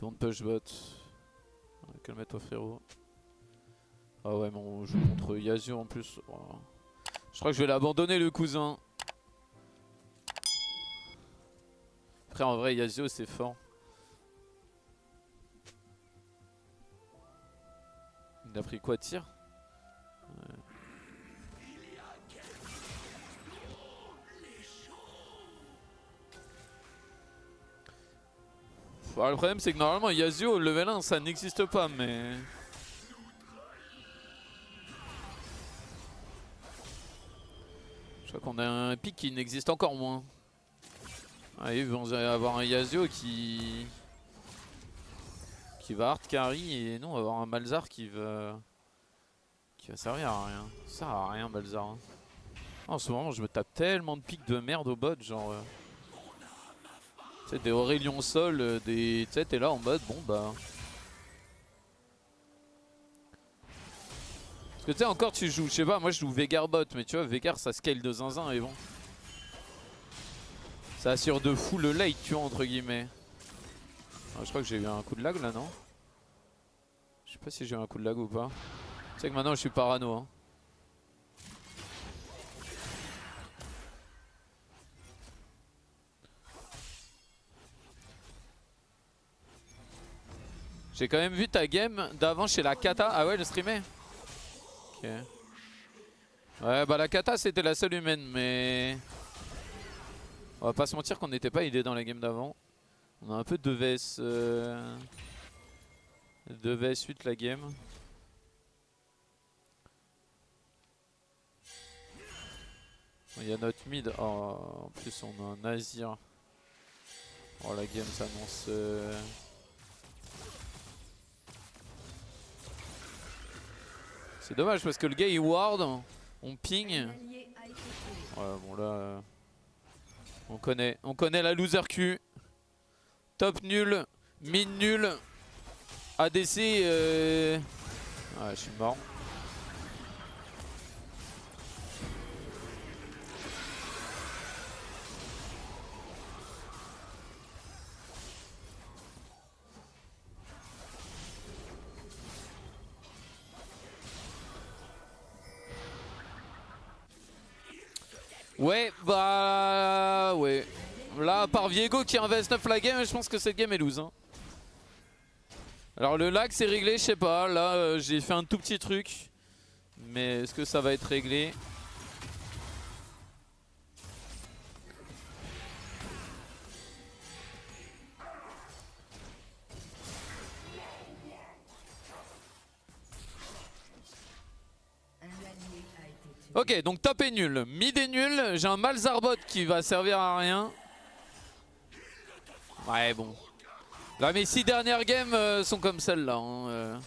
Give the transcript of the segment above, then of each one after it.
Don't push bot. Calme-toi frérot. Ah ouais mais on joue contre Yasuo en plus. Oh. Je crois que je vais l'abandonner le cousin. Après en vrai Yasuo c'est fort. Il a pris quoi de tir? Ouais. Alors, le problème c'est que normalement Yasuo level 1 ça n'existe pas mais... Je crois qu'on a un pic qui n'existe encore moins. Ah, ils vont avoir un Yasuo qui va hard carry et nous on va avoir un Malzahar qui va servir à rien. Ça sert à rien Malzahar. Hein. En ce moment je me tape tellement de pics de merde au bot genre... Tu sais des Aurelion Sol, des... Tu sais t'es là en mode bon bah... Parce que tu sais encore tu joues, je sais pas, moi je joue Veigar bot mais tu vois Veigar ça scale de zinzin et bon. Ça assure de fou le late tu vois entre guillemets. Ah, je crois que j'ai eu un coup de lag là non? Je sais pas si j'ai eu un coup de lag ou pas. Tu sais que maintenant je suis parano hein. J'ai quand même vu ta game d'avant chez la Kata. Ah ouais le streamer. Ok. Ouais bah la Kata c'était la seule humaine mais... On va pas se mentir qu'on n'était pas idée dans la game d'avant. On a un peu 2 vs 2 vs 8 la game. Il y a notre mid. Oh, en plus on a un Azir. Oh la game s'annonce... C'est dommage parce que le gars il ward, on ping. Ouais bon là... on connaît la loser Q. Top nul, mid nul, ADC ouais je suis mort. Ouais bah ouais. Là par Viego qui investe 9 la game, je pense que cette game est lose hein. Alors le lag c'est réglé, je sais pas, là j'ai fait un tout petit truc. Mais est-ce que ça va être réglé? Ok donc top est nul, mid est nul, j'ai un Malzahar bot qui va servir à rien. Ouais bon. Là mes 6 dernières games sont comme celle-là hein,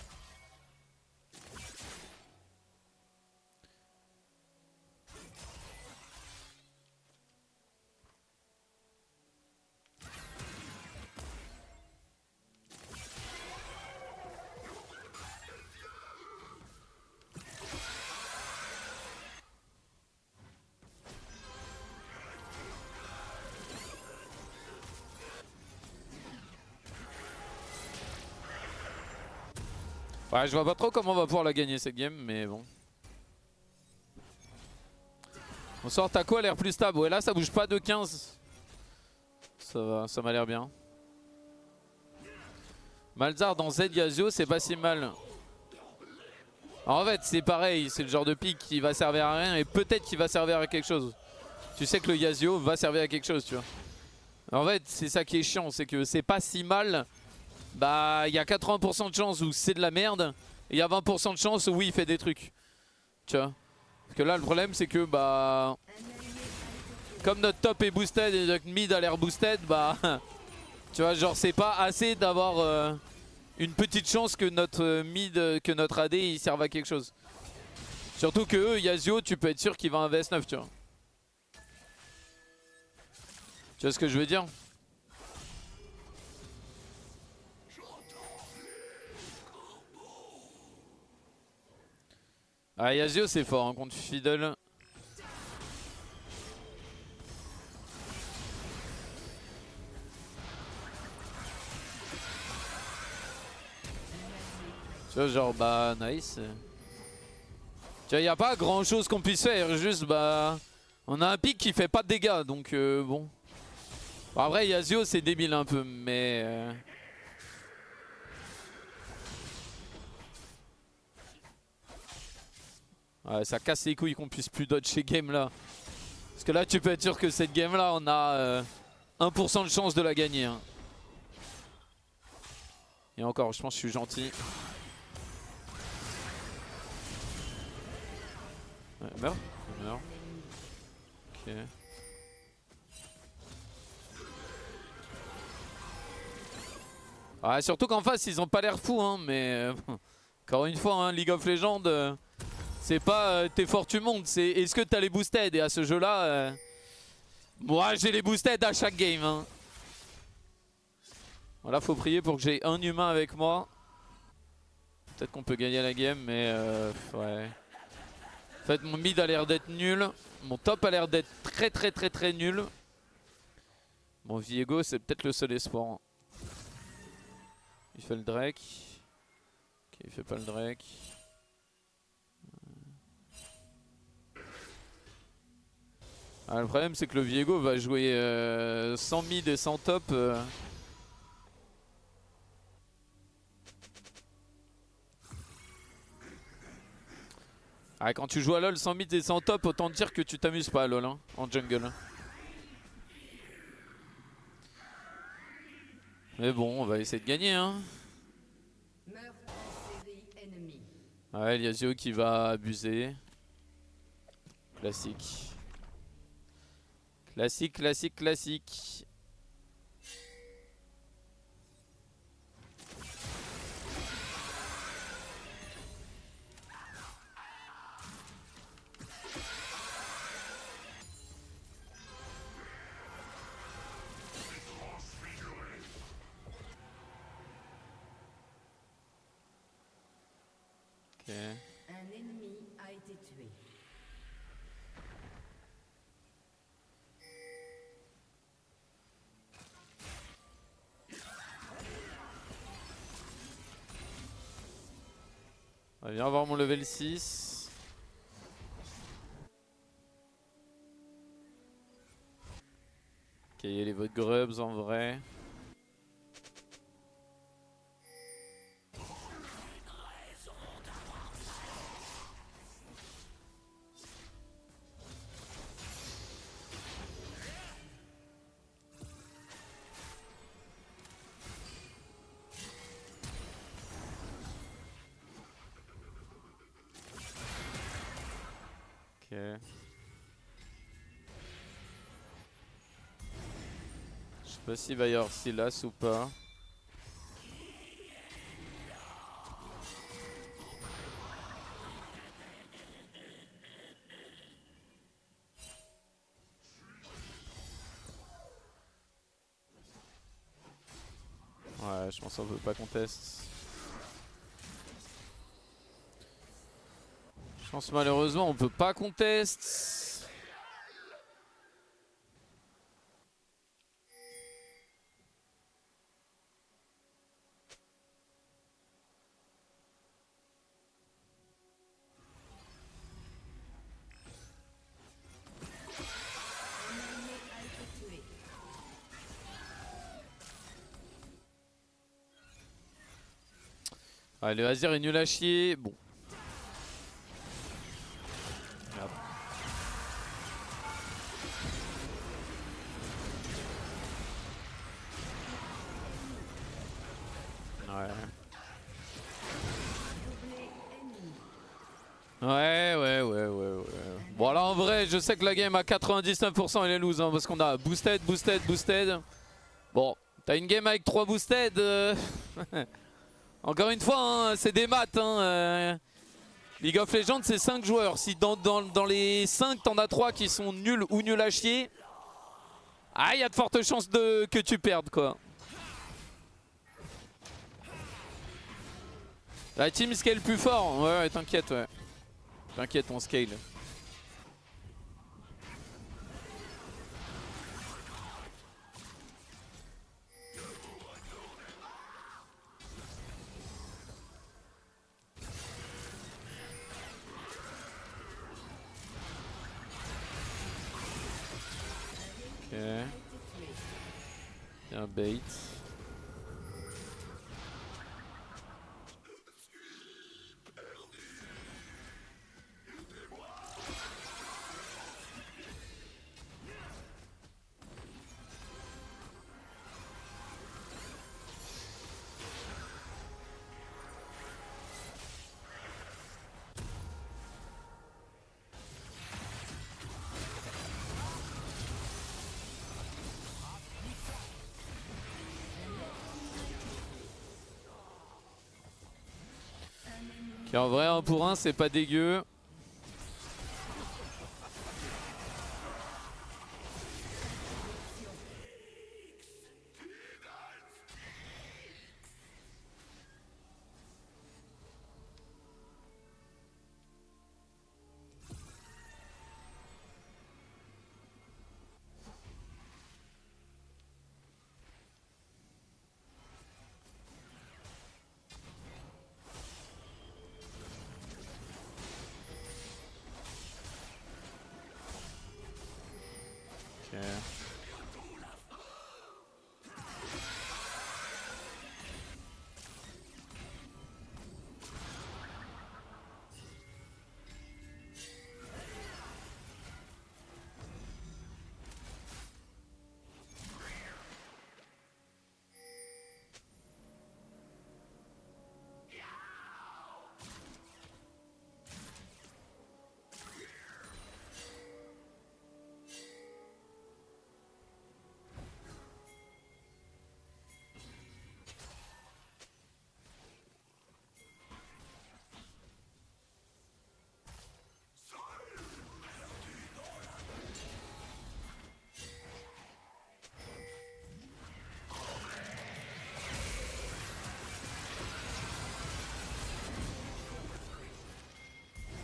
Ouais je vois pas trop comment on va pouvoir la gagner cette game mais bon. On sort Taco a l'air plus stable, ouais là ça bouge pas de 15. Ça va, ça m'a l'air bien. Malzahar dans Z Yasuo c'est pas si mal. Alors en fait c'est pareil, c'est le genre de pick qui va servir à rien et peut-être qu'il va servir à quelque chose. Tu sais que le Yasuo va servir à quelque chose tu vois. En fait c'est ça qui est chiant, c'est que c'est pas si mal. Bah il y a 80% de chance où c'est de la merde. Et il y a 20% de chance où oui il fait des trucs. Tu vois. Parce que là le problème c'est que bah... Comme notre top est boosted et notre mid a l'air boosted bah... Tu vois genre c'est pas assez d'avoir une petite chance que notre mid, que notre AD il serve à quelque chose. Surtout que eux Yasuo tu peux être sûr qu'il va un VS9 tu vois. Tu vois ce que je veux dire? Ah Yasuo c'est fort hein, contre Fiddle. Tu vois, genre, bah, nice. Tu vois, y a pas grand chose qu'on puisse faire, juste, bah, on a un pic qui fait pas de dégâts, donc bon. Bon, après, Yasuo, c'est débile un peu, mais. Ouais, ça casse les couilles qu'on puisse plus dodge ces games là. Parce que là, tu peux être sûr que cette game là, on a 1% de chance de la gagner. Hein. Et encore, je pense que je suis gentil. Ouais, meurs. Ok. Ouais, surtout qu'en face, ils ont pas l'air fous, hein, mais encore une fois, hein, League of Legends, c'est pas t'es fort, tu montes, c'est est-ce que t'as les boosted. Et à ce jeu-là, moi j'ai les boosted à chaque game. Hein. Voilà, faut prier pour que j'ai un humain avec moi. Peut-être qu'on peut gagner la game, mais ouais. En fait, mon mid a l'air d'être nul. Mon top a l'air d'être très nul. Mon Viego, c'est peut-être le seul espoir. Hein. Il fait le Drake. Ok, il fait pas le Drake. Ah, le problème, c'est que le Viego va jouer sans mid et sans top. Ah, quand tu joues à LoL sans mid et sans top, autant dire que tu t'amuses pas à LoL hein, en jungle. Mais bon, on va essayer de gagner. Hein. Ouais, il y a Zio qui va abuser. Classique. Classique. Ok. Un ennemi a été tué. On va bien avoir mon level 6. Ok, il y a les votes grubs en vrai. Ok. Je sais pas s'il va y avoir Silas ou pas. Ouais, je pense qu'on peut pas contester. Je pense malheureusement on peut pas contester. Ouais, le Azir est nul à chier. Bon. Merde. Ouais. Bon là en vrai je sais que la game à 99% elle est loose hein, parce qu'on a boosted. Bon, t'as une game avec 3 boosted. Encore une fois, hein, c'est des maths. Hein, League of Legends c'est 5 joueurs. Si dans les 5 t'en as 3 qui sont nuls ou nuls à chier, ah y a de fortes chances que tu perdes quoi. La team scale plus fort. Ouais, t'inquiète, ouais. T'inquiète, on scale. bait. Et en vrai, 1 pour 1, c'est pas dégueu.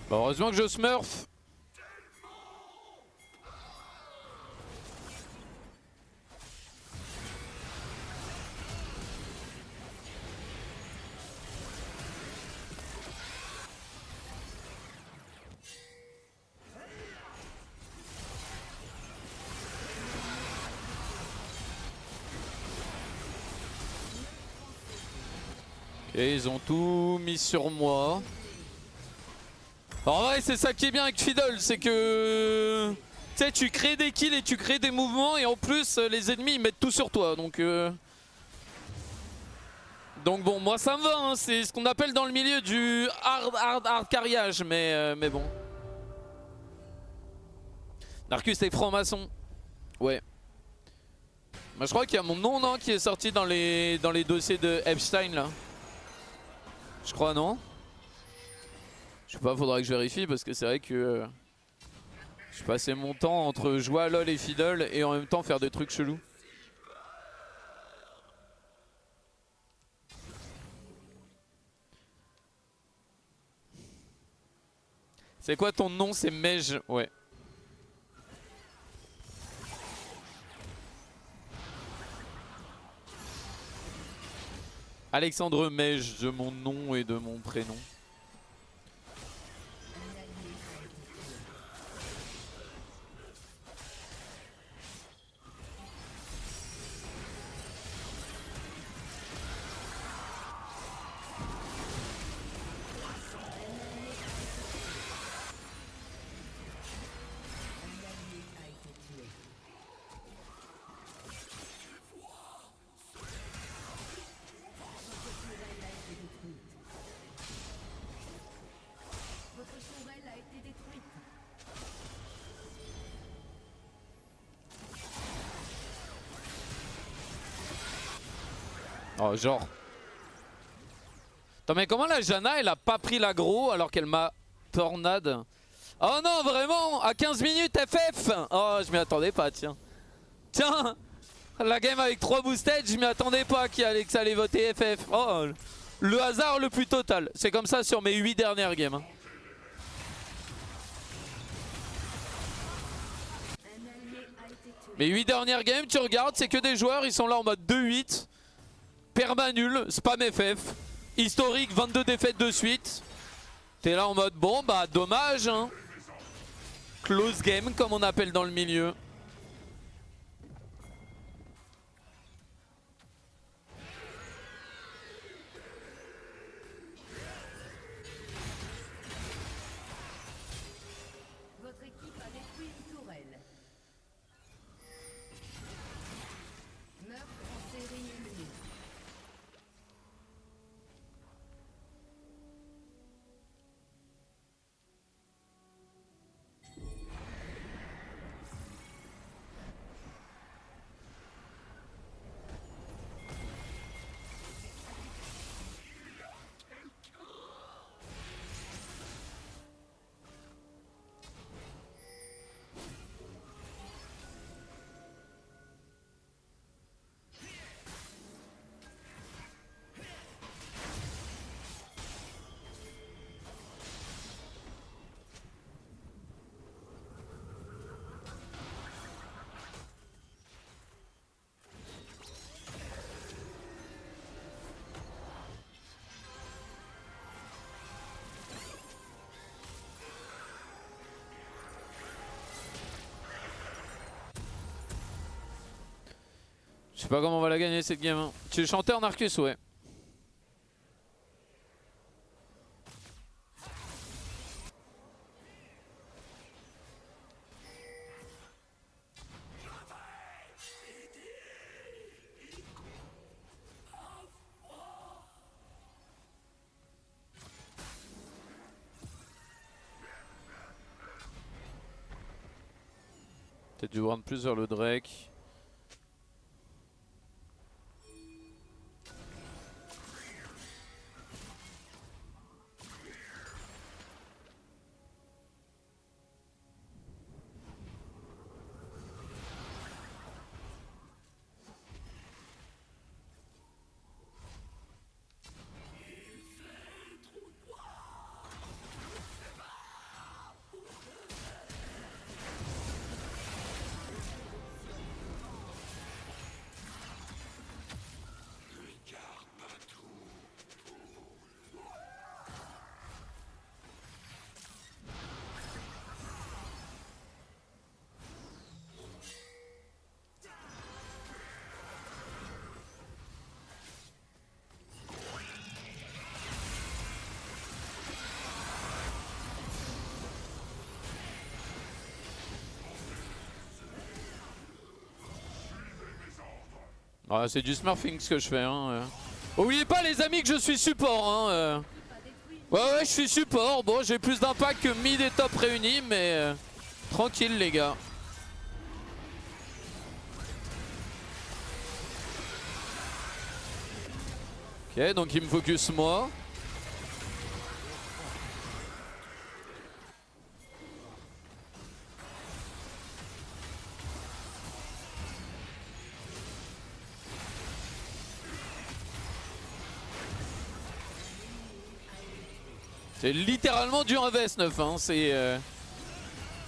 Bah heureusement que je smurf. Ok, ils ont tout mis sur moi. En vrai, c'est ça qui est bien avec Fiddle, c'est que tu sais, tu crées des kills et tu crées des mouvements et en plus les ennemis ils mettent tout sur toi. Donc bon, moi ça me va, hein. C'est ce qu'on appelle dans le milieu du hard carriage, mais bon. Narcus est franc-maçon. Ouais. Moi je crois qu'il y a mon nom, non, qui est sorti dans les dossiers de Epstein là. Je crois, non? Je sais pas, faudra que je vérifie parce que c'est vrai que je passais mon temps entre jouer à LoL et Fiddle et en même temps faire des trucs chelous. C'est quoi ton nom? C'est Mej, ouais. Alexandre Mej, de mon nom et de mon prénom. Oh, genre. Attends, mais comment la Janna elle a pas pris l'aggro alors qu'elle m'a tornade? Oh non, vraiment? À 15 minutes FF? Oh, je m'y attendais pas, tiens. Tiens, la game avec 3 boosted, je m'y attendais pas que ça allait voter FF. Oh, le hasard le plus total. C'est comme ça sur mes 8 dernières games. Hein. Mes 8 dernières games, tu regardes, c'est que des joueurs, ils sont là en mode 2-8. Perma nul, spam FF, historique 22 défaites de suite. T'es là en mode bon bah dommage hein. Close game comme on appelle dans le milieu. sais pas comment on va la gagner cette game. Hein. Tu chantais en Arcus, ouais. Peut-être du warn plus vers le Drake. Ah, c'est du smurfing ce que je fais. Hein. Oubliez pas les amis que je suis support. Hein. Ouais, je suis support. Bon, j'ai plus d'impact que mid et top réunis, mais tranquille les gars. Ok, donc il me focus moi. C'est littéralement du 1vs9, hein.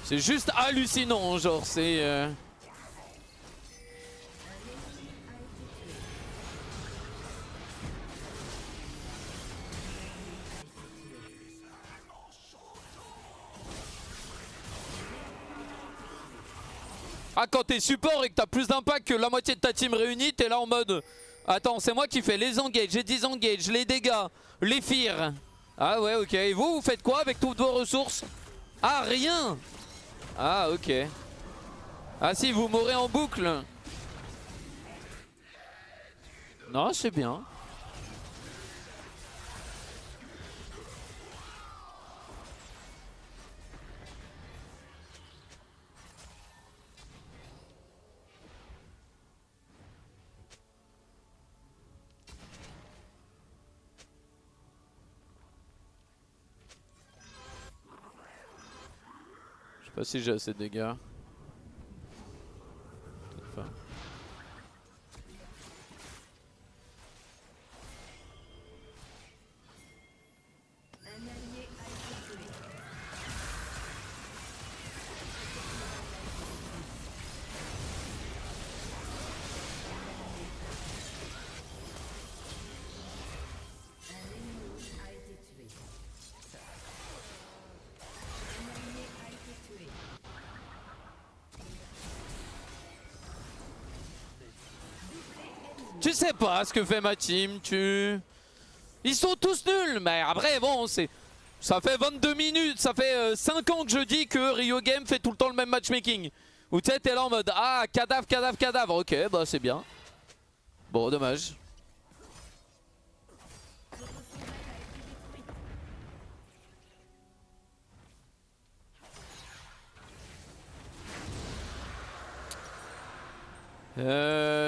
C'est juste hallucinant, genre c'est... Ah, quand t'es support et que t'as plus d'impact que la moitié de ta team réunie, t'es là en mode... Attends, c'est moi qui fais les engages, les disengage, les dégâts, les fears. Ah ouais, ok. Et vous faites quoi avec toutes vos ressources? Ah, rien. Ah, ok. Ah si, vous mourrez en boucle. Non, c'est bien. Je sais pas si j'ai assez de dégâts. Enfin. Tu sais pas ce que fait ma team, Ils sont tous nuls, mais après bon, ça fait 22 minutes, ça fait 5 ans que je dis que Rio Game fait tout le temps le même matchmaking. Où tu sais, t'es là en mode, ah, cadavre, cadavre, cadavre, ok, bah c'est bien. Bon, dommage.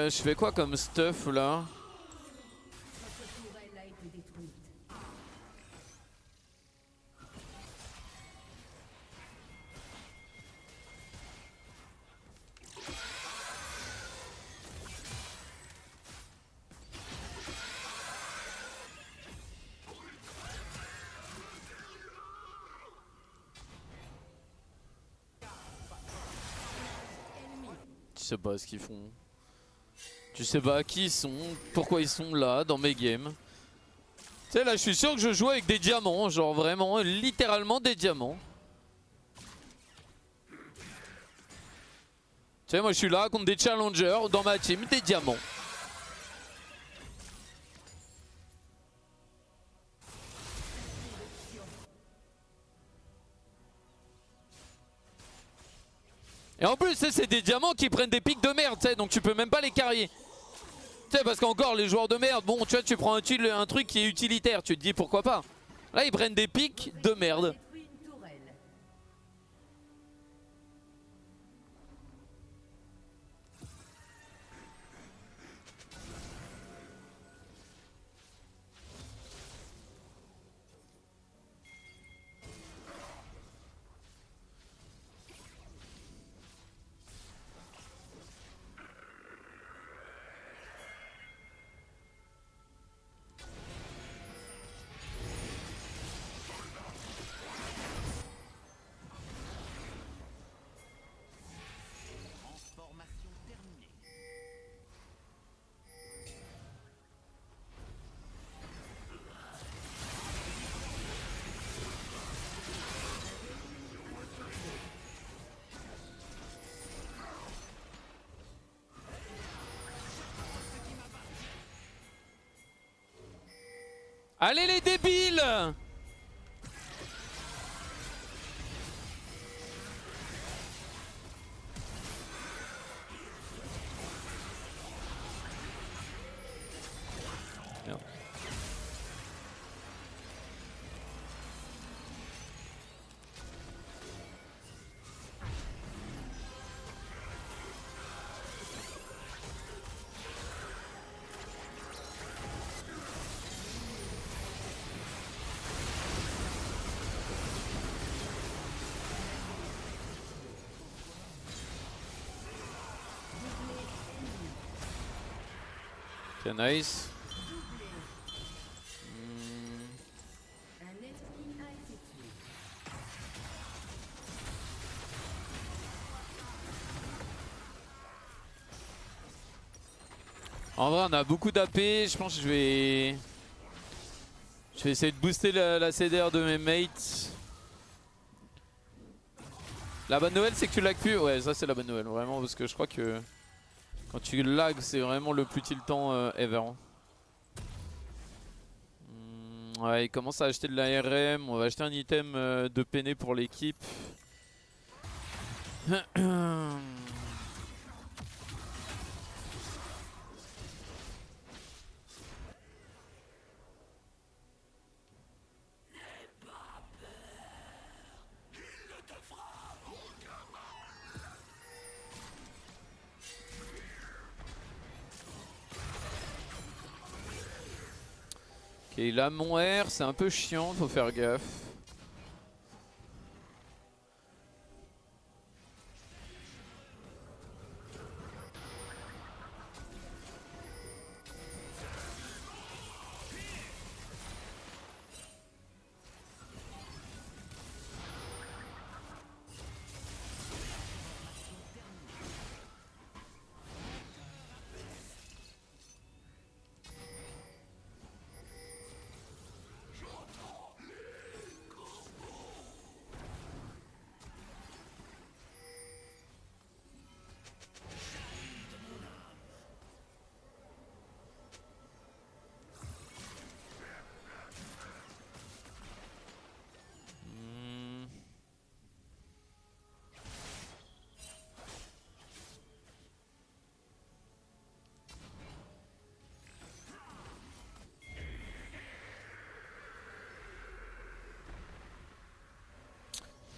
Je fais quoi comme stuff là? Tu sais pas ce qu'ils font. Tu sais pas qui ils sont, pourquoi ils sont là dans mes games. Tu sais là je suis sûr que je joue avec des diamants, genre vraiment littéralement des diamants. Tu sais moi je suis là contre des challengers dans ma team, des diamants. Et en plus, c'est des diamants qui prennent des pics de merde, donc tu peux même pas les carrier. Tu sais, parce qu'encore les joueurs de merde, bon, tu vois, tu prends un truc qui est utilitaire, tu te dis pourquoi pas. Là, ils prennent des pics de merde. Allez les débiles! Merde. Ok, nice. En vrai, on a beaucoup d'AP. Je pense que je vais essayer de booster la CDR de mes mates. La bonne nouvelle, c'est que tu lag plus. Ouais, ça, c'est la bonne nouvelle, vraiment, parce que je crois que quand tu lag, c'est vraiment le plus tiltant ever. Ouais, il commence à acheter de l'ARM. On va acheter un item de peiné pour l'équipe. Ok, il a mon R, c'est un peu chiant, faut faire gaffe.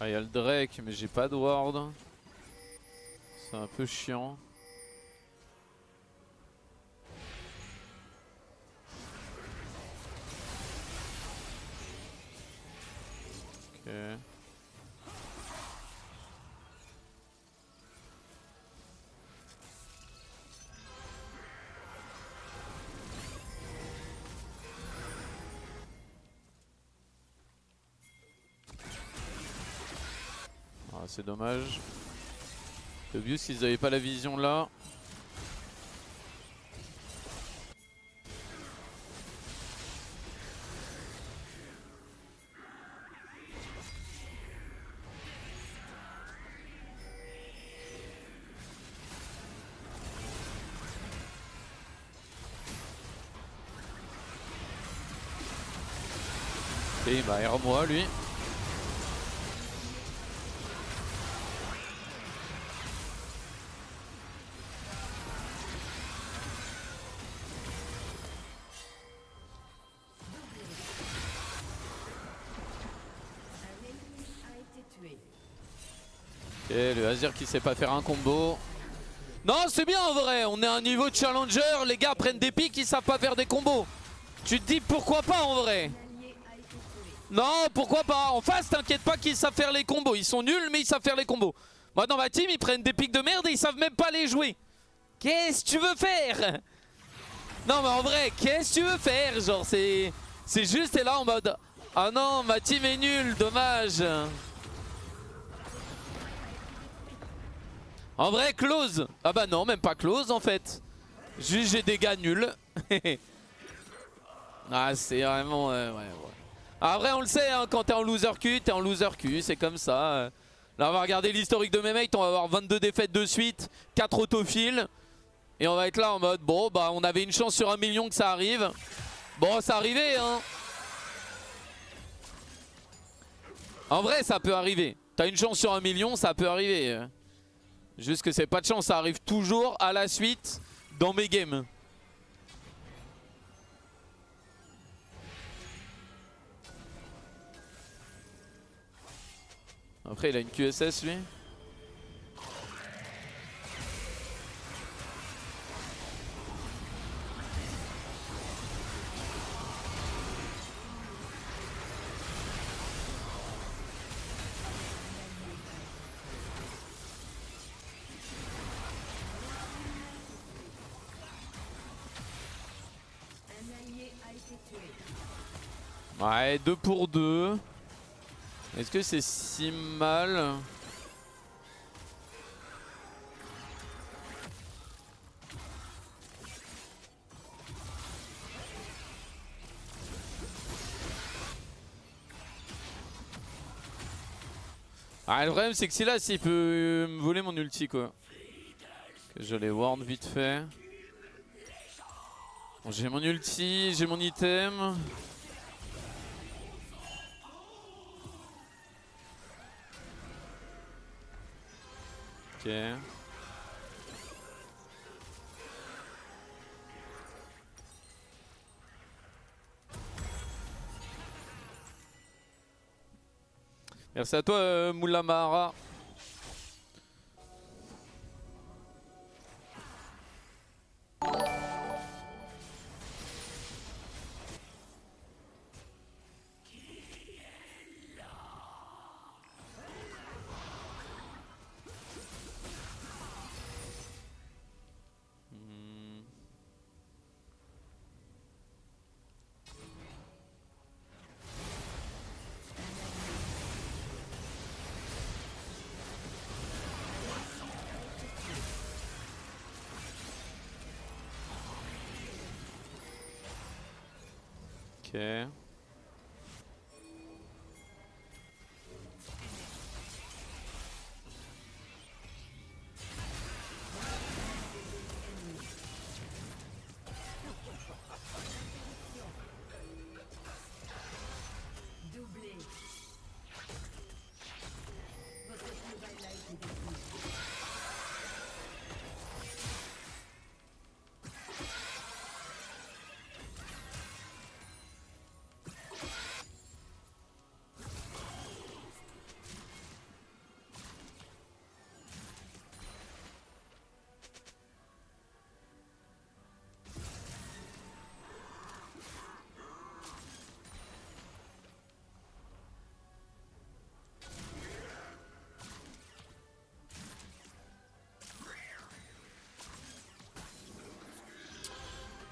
Ah, il y a le Drake, mais j'ai pas de ward. C'est un peu chiant. Ok. Ah, c'est dommage. C'est obvious s'ils avaient pas la vision là. Et il m'a air moi lui. le Azir qui sait pas faire un combo. Non, c'est bien en vrai, on est à un niveau de challenger, les gars prennent des pics, ils savent pas faire des combos. Tu te dis pourquoi pas en vrai? Non, pourquoi pas? En face, t'inquiète pas qu'ils savent faire les combos. Ils sont nuls, mais ils savent faire les combos. Moi, dans ma team, ils prennent des pics de merde et ils savent même pas les jouer. Qu'est-ce que tu veux faire? Non, mais en vrai, qu'est-ce que tu veux faire? Genre, c'est juste, t'es là en mode... Ah non, ma team est nulle, dommage. En vrai, close. Ah bah non, même pas close en fait. Juste, j'ai des gars nuls. Ah, c'est vraiment... ouais. Après, on le sait, hein, quand t'es en loser Q, t'es en loser Q, c'est comme ça. Là, on va regarder l'historique de mes mates, on va avoir 22 défaites de suite, 4 autofiles. Et on va être là en mode, bon, bah, on avait une chance sur 1 million que ça arrive. Bon, ça arrivait, hein. En vrai, ça peut arriver. T'as une chance sur 1 million, ça peut arriver. Juste que c'est pas de chance, ça arrive toujours à la suite dans mes games. Après, il a une QSS lui. Ouais, 2 pour 2. Est-ce que c'est si mal? Ah, le problème c'est que Sylas il peut me voler mon ulti quoi. Que je les warn vite fait. Bon, j'ai mon ulti, j'ai mon item. Ok. Merci à toi Moulamara. Ok.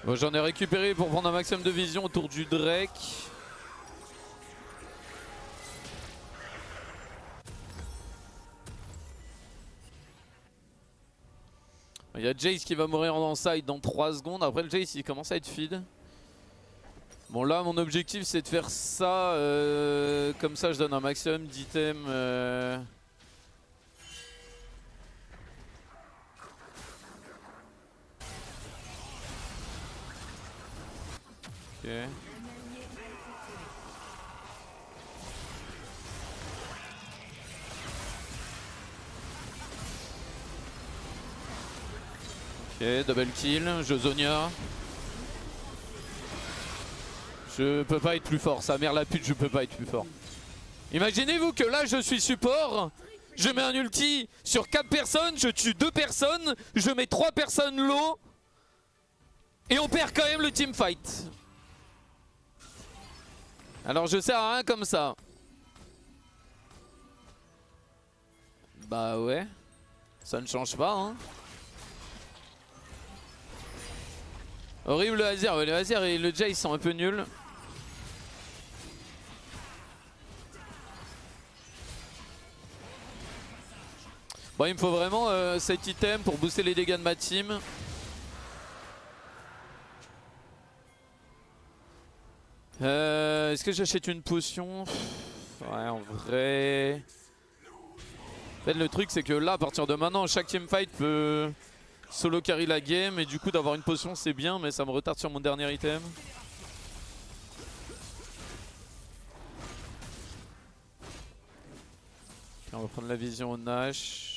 Bon, j'en ai récupéré pour prendre un maximum de vision autour du Drake. Il y a Jace qui va mourir en side dans 3 secondes. Après le Jace il commence à être feed. Bon là mon objectif c'est de faire ça. Comme ça je donne un maximum d'items. Ok. Ok, double kill, je Zonia. Je peux pas être plus fort, sa mère la pute, je peux pas être plus fort. Imaginez-vous que là je suis support Je mets un ulti sur 4 personnes, je tue 2 personnes, je mets 3 personnes low. Et on perd quand même le teamfight. Alors je sers à rien comme ça. Bah ouais. Ça ne change pas hein. Horrible le Azir. Ouais, le Azir et le Jay ils sont un peu nuls. Bon il me faut vraiment cet item pour booster les dégâts de ma team. Est-ce que j'achète une potion? Ouais en vrai. En fait le truc c'est que là à partir de maintenant chaque teamfight peut solo carry la game et du coup d'avoir une potion c'est bien mais ça me retarde sur mon dernier item. Okay, on va prendre la vision au Nash.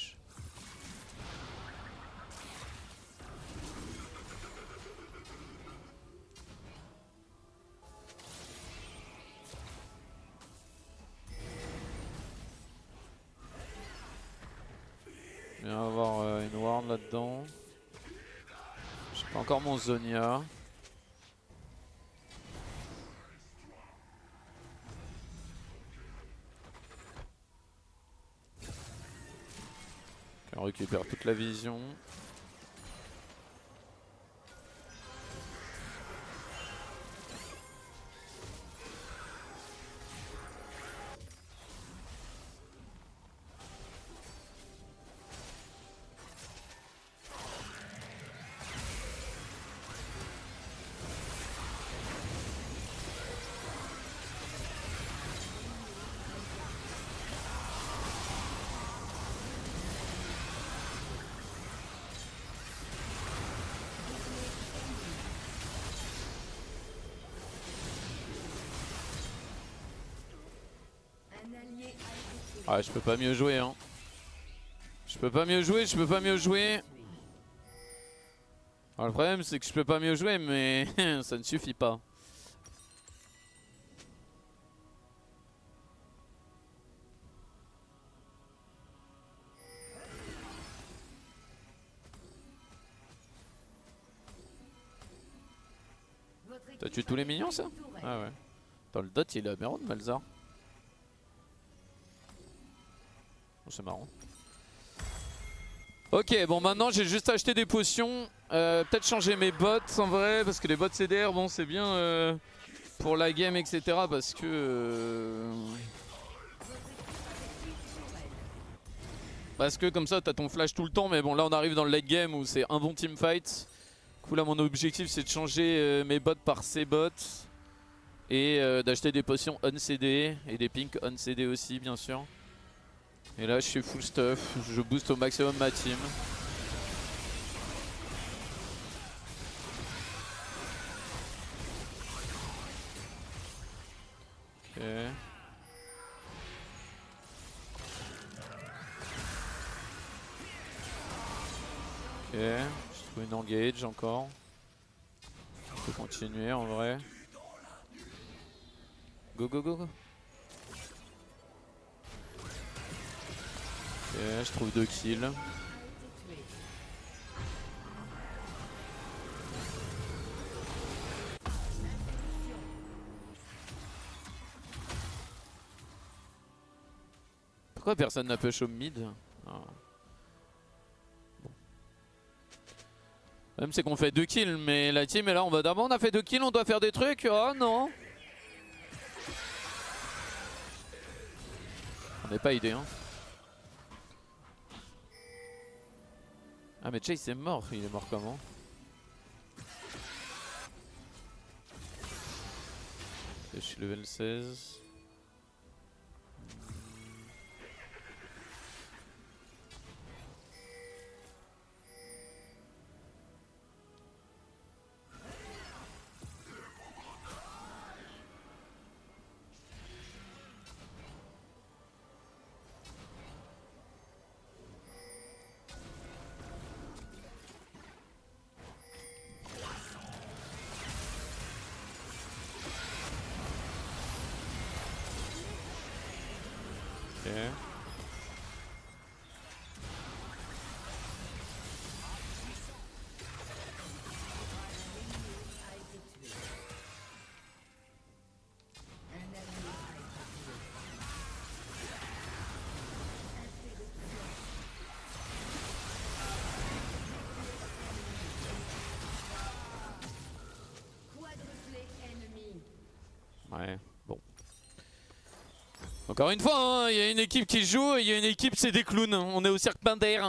Il va y avoir une ward là-dedans. J'ai pas encore mon Zonia. Okay, on récupère toute la vision. Ah je peux pas mieux jouer hein. Je peux pas mieux jouer, je peux pas mieux jouer. Alors, le problème c'est que je peux pas mieux jouer mais ça ne suffit pas. T'as tué tous les minions ça? Ah ouais. Attends le dot il est aberrant de Malzahar. Oh, c'est marrant. Ok bon maintenant j'ai juste acheté des potions. Peut-être changer mes bots en vrai parce que les bots CDR bon c'est bien pour la game etc. Parce que comme ça t'as ton flash tout le temps mais bon là on arrive dans le late game où c'est un bon teamfight. Du coup là mon objectif c'est de changer mes bots par ces bots. Et d'acheter des potions on-CD et des pinks on-CD aussi bien sûr. Et là je suis full stuff, je booste au maximum ma team. Ok. Ok, je trouve une engage encore. On peut continuer en vrai. Go go go go. Ok, je trouve 2 kills. Pourquoi personne n'a push au mid? Ah. Bon. Même c'est qu'on fait 2 kills, mais la team est là en mode ah bon on a fait 2 kills, on doit faire des trucs. Oh non. On n'est pas idée hein. Ah mais Chase est mort, il est mort comment? Je suis level 16. Ok. Ouais, bon. Encore une fois, il y a une équipe qui joue et il y a une équipe c'est des clowns. On est au Cirque Pinder.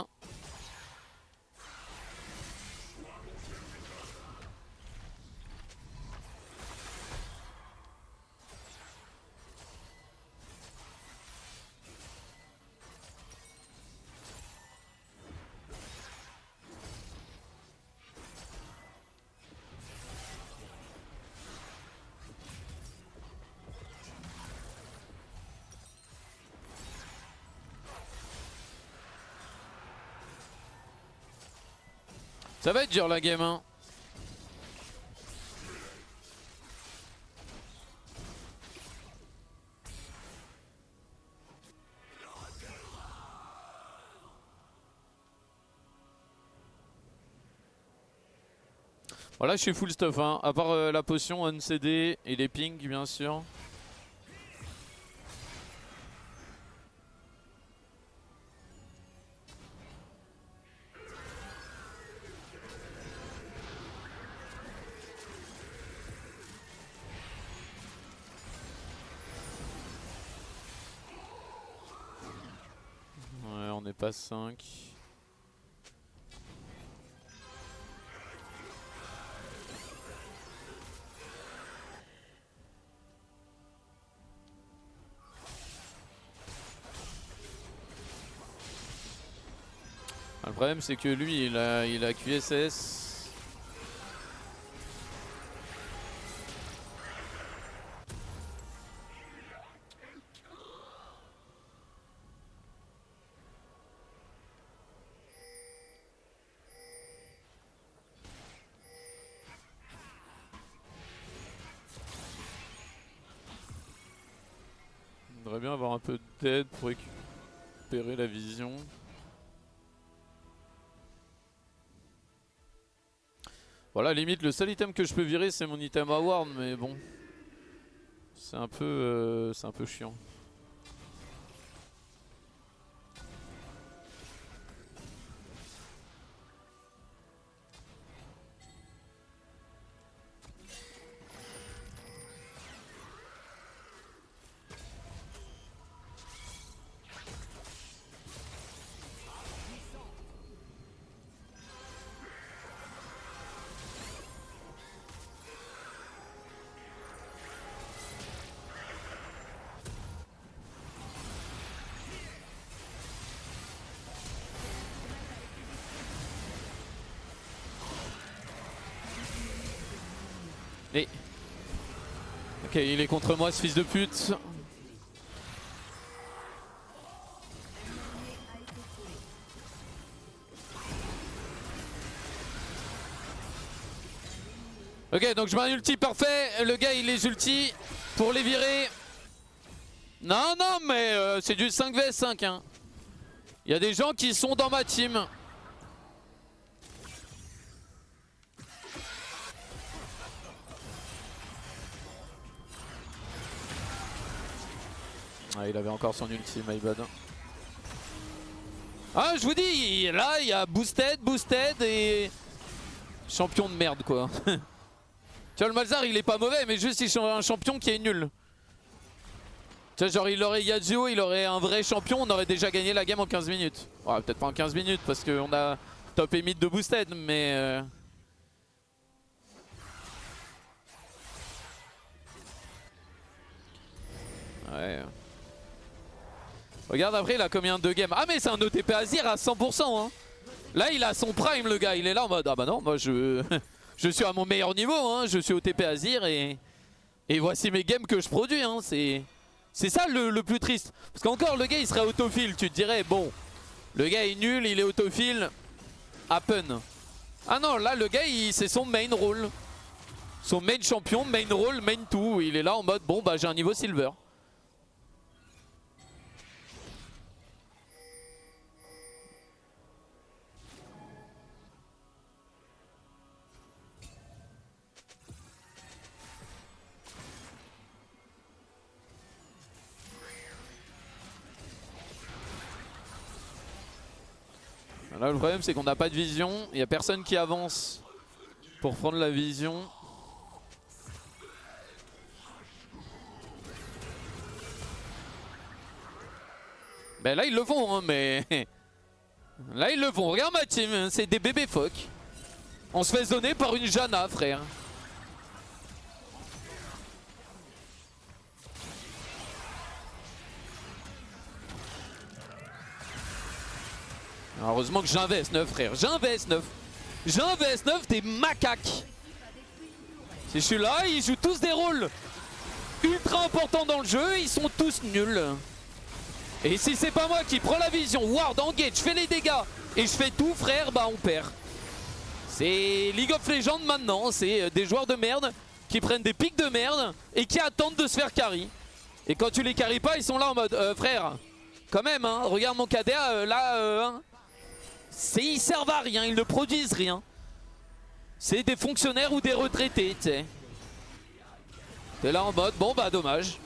Ça va être dur la game, hein. Voilà, je suis full stuff, hein. À part la potion, NCD et les pings, bien sûr. Ouais, on n'est pas 5. Le problème c'est que lui il a QSS. On devrait bien avoir un peu d'aide pour récupérer la vision. Voilà, limite le seul item que je peux virer c'est mon item award, mais bon. C'est un peu chiant. Et... Ok, il est contre moi ce fils de pute. Ok, donc je mets un ulti parfait. Le gars il les ulti pour les virer. Non, non, mais c'est du 5 vs 5. Hein. Il y a des gens qui sont dans ma team. Ah, il avait encore son ulti, my bad. Ah, je vous dis, là, il y a boosted et... Champion de merde, quoi. Tu vois, le Malzahar, il est pas mauvais, mais juste, il est un champion qui est nul. Tu vois, genre, il aurait Yasuo, il aurait un vrai champion, on aurait déjà gagné la game en 15 minutes. Ouais, peut-être pas en 15 minutes, parce qu'on a top et mid de boosted, mais... Ouais... Regarde après il a combien de games. Ah mais c'est un OTP Azir à 100% hein. Là il a son prime le gars. Il est là en mode ah bah non moi je suis à mon meilleur niveau hein. Je suis OTP Azir et voici mes games que je produis hein. C'est ça le plus triste. Parce qu'encore le gars il serait autofill. Tu te dirais bon le gars est nul, il est autofill. Happen. Ah non là le gars c'est son main role. Son main champion, main role, main tout. Il est là en mode bon bah j'ai un niveau silver. Là le problème c'est qu'on n'a pas de vision, il n'y a personne qui avance pour prendre la vision. Ben là ils le font hein, mais... Là ils le font, regarde ma team, c'est des bébés phoques. On se fait zoner par une Janna frère. Alors, heureusement que j'investe 9 frère, j'investe 9. J'investe 9 des macaques. Si je suis là, ils jouent tous des rôles ultra importants dans le jeu, ils sont tous nuls. Et si c'est pas moi qui prends la vision, ward, engage, je fais les dégâts et je fais tout frère, bah on perd. C'est League of Legends maintenant, c'est des joueurs de merde qui prennent des pics de merde et qui attendent de se faire carry. Et quand tu les carry pas, ils sont là en mode frère, quand même hein, regarde mon KDA là, hein. Ils servent à rien, ils ne produisent rien. C'est des fonctionnaires ou des retraités, tu sais. T'es là en mode, bon bah dommage.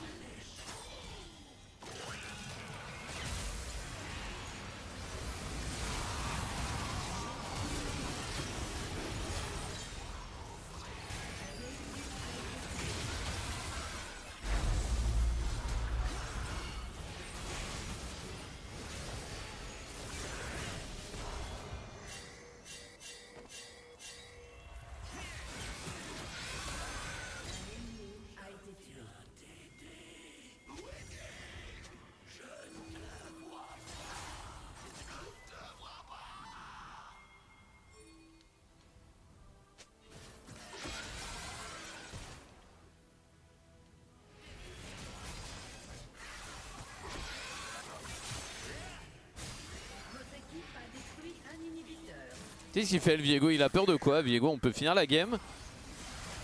Tu sais ce qu'il fait le Viego, il a peur de quoi Viego, on peut finir la game.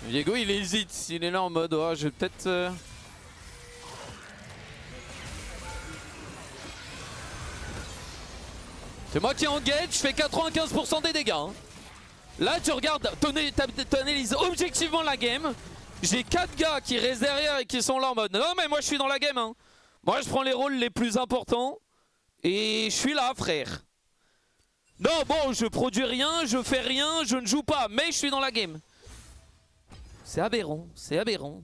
Viego il hésite, il est là en mode oh je vais peut-être... C'est moi qui engage, je fais 95% des dégâts hein. Là tu regardes, t'analyses objectivement la game. J'ai 4 gars qui restent derrière et qui sont là en mode non mais moi je suis dans la game hein. Moi je prends les rôles les plus importants. Et je suis là frère. Non bon je produis rien, je fais rien, je ne joue pas, mais je suis dans la game. C'est aberrant, c'est aberrant.